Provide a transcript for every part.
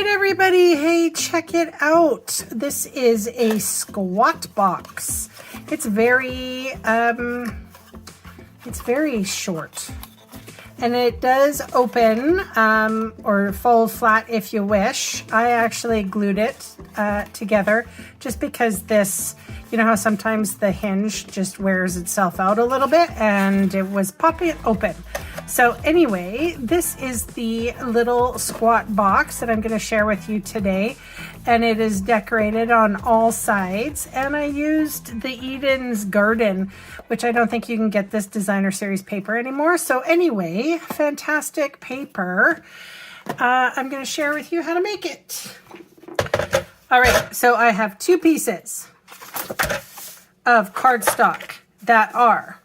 right, everybody. Hey, check it out. This is a squat box. It's very short. And it does open or fold flat if you wish. I actually glued it together just because this, you know how sometimes the hinge just wears itself out a little bit, and it was popping open. So anyway, this is the little squat box that I'm going to share with you today, and it is decorated on all sides, and I used the Eden's Garden, which I don't think you can get this designer series paper anymore. So anyway, fantastic paper. I'm going to share with you how to make it. All right, so I have 2 pieces of cardstock that are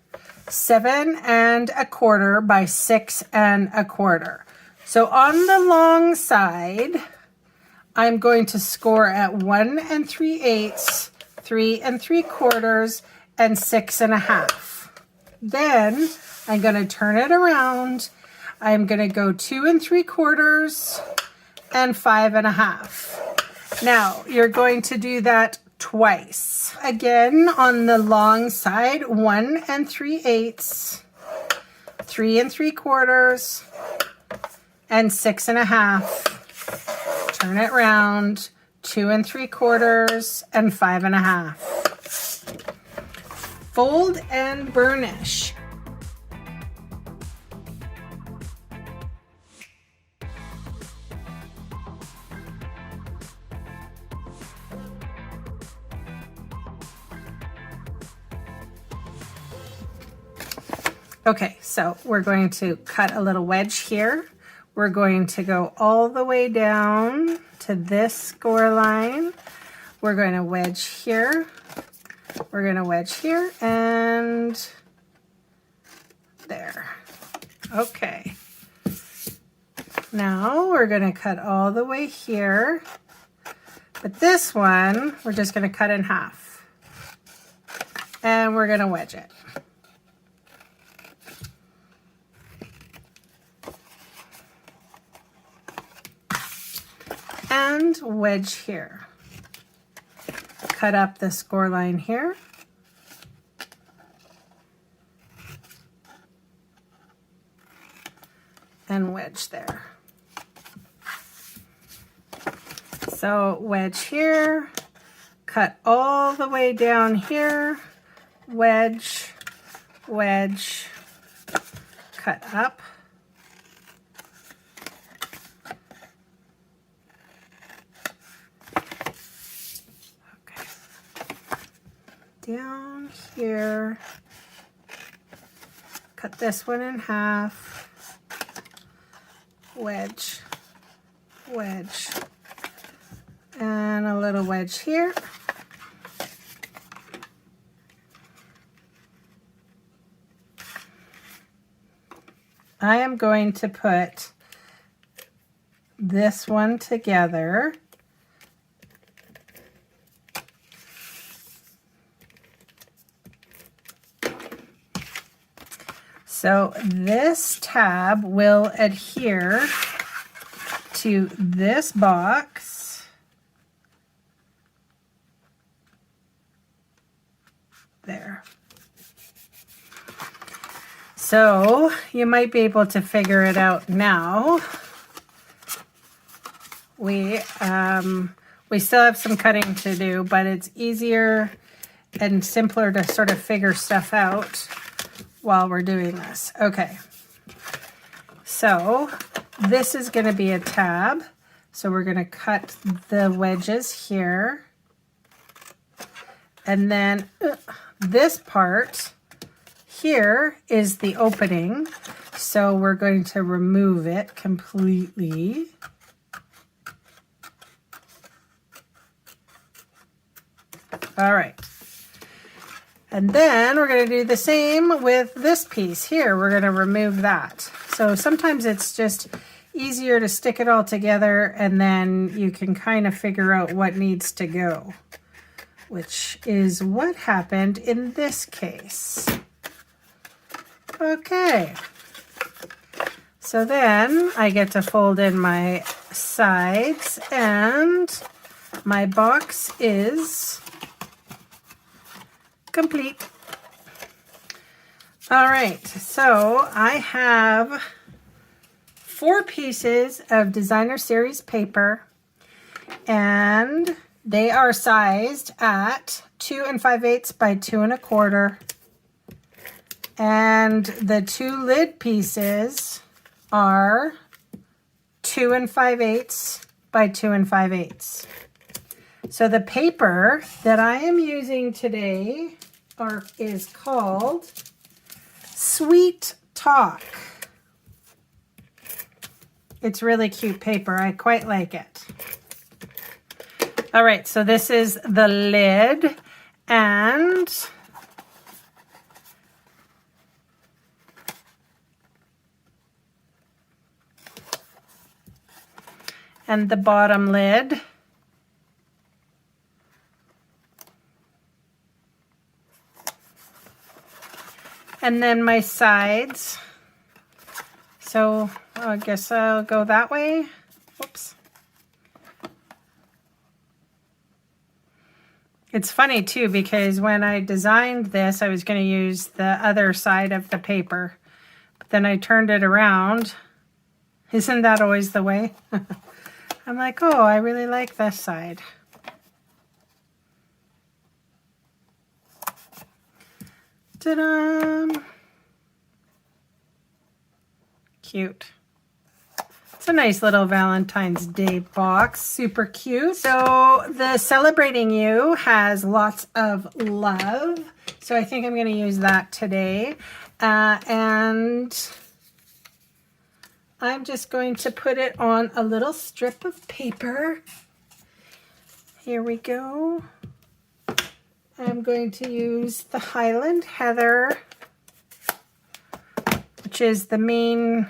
7 1/4 by 6 1/4. So on the long side, I'm going to score at 1 3/8, 3 3/4, and 6 1/2. Then I'm going to turn it around. I'm going to go 2 3/4 and 5 1/2. Now you're going to do that twice. Again, on the long side, 1 3/8, 3 3/4, and 6 1/2. Turn it round, 2 3/4 and 5 1/2. Fold and burnish. Okay, so we're going to cut a little wedge here. We're going to go all the way down to this score line. We're going to wedge here. We're going to wedge here and there. Okay. Now we're going to cut all the way here. But this one, we're just going to cut in half. And we're going to wedge it. And wedge here. Cut up the score line here. And wedge there. So wedge here, cut all the way down here, wedge, wedge, cut up. Down here, cut this one in half, wedge, wedge, and a little wedge here. I am going to put this one together. So this tab will adhere to this box. There. So you might be able to figure it out now. We still have some cutting to do, but it's easier and simpler to sort of figure stuff out while we're doing this. Okay, so this is going to be a tab, so we're going to cut the wedges here, and then this part here is the opening, so we're going to remove it completely. All right. And then we're going to do the same with this piece here. We're going to remove that. So sometimes it's just easier to stick it all together, and then you can kind of figure out what needs to go, which is what happened in this case. Okay. So then I get to fold in my sides, and my box is complete. All right, so I have 4 pieces of designer series paper, and they are sized at 2 5/8 by 2 1/4. And the 2 lid pieces are 2 5/8 by 2 5/8. So the paper that I am using today is called Sweet Talk. It's really cute paper. I quite like it. All right, so this is the lid, and the bottom lid. And then my sides. So I guess I'll go that way. Oops. It's funny too, because when I designed this, I was going to use the other side of the paper, but then I turned it around. Isn't that always the way? I'm like, oh, I really like this side. Ta-da! Cute. It's a nice little Valentine's Day box. Super cute. So the Celebrating You has lots of love. So I think I'm going to use that today. And I'm just going to put it on a little strip of paper. Here we go. I'm going to use the Highland Heather, which is the main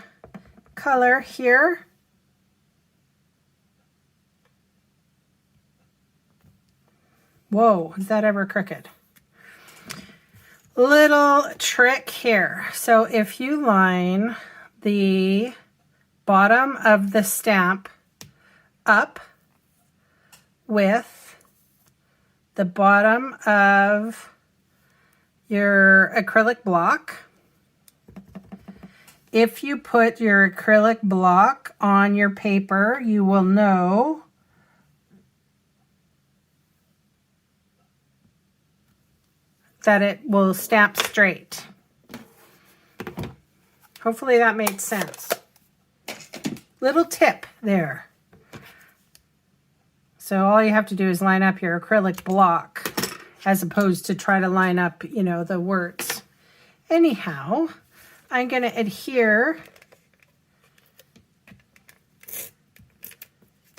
color here. Whoa, is that ever crooked? Little trick here. So if you line the bottom of the stamp up with the bottom of your acrylic block, if you put your acrylic block on your paper, you will know that it will stamp straight. Hopefully that made sense. Little tip there. So all you have to do is line up your acrylic block as opposed to try to line up, you know, the words. Anyhow, I'm going to adhere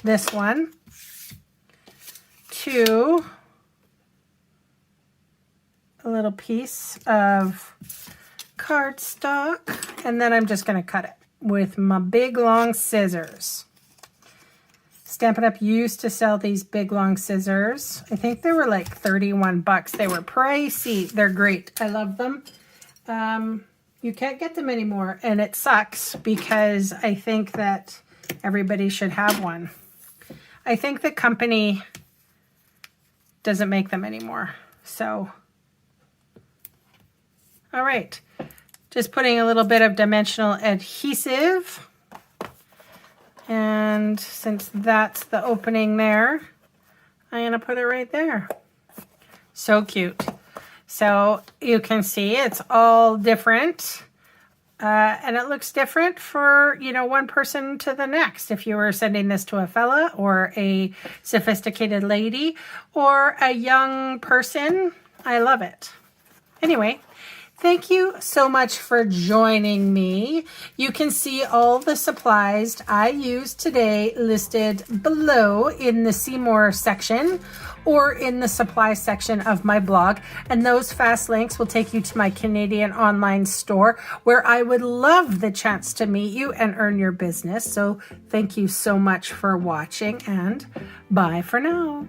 this one to a little piece of cardstock, and then I'm just going to cut it with my big long scissors. Stampin' Up used to sell these big long scissors. I think they were like 31 bucks. They were pricey. They're great. I love them. You can't get them anymore, and it sucks because I think that everybody should have one. I think the company doesn't make them anymore. So, all right. Just putting a little bit of dimensional adhesive. And since that's the opening there, I'm going to put it right there. So cute. So you can see it's all different. And it looks different for, you know, one person to the next. If you were sending this to a fella or a sophisticated lady or a young person, I love it. Anyway, thank you so much for joining me. You can see all the supplies I used today listed below in the See More section or in the supply section of my blog. And those fast links will take you to my Canadian online store, where I would love the chance to meet you and earn your business. So thank you so much for watching, and bye for now.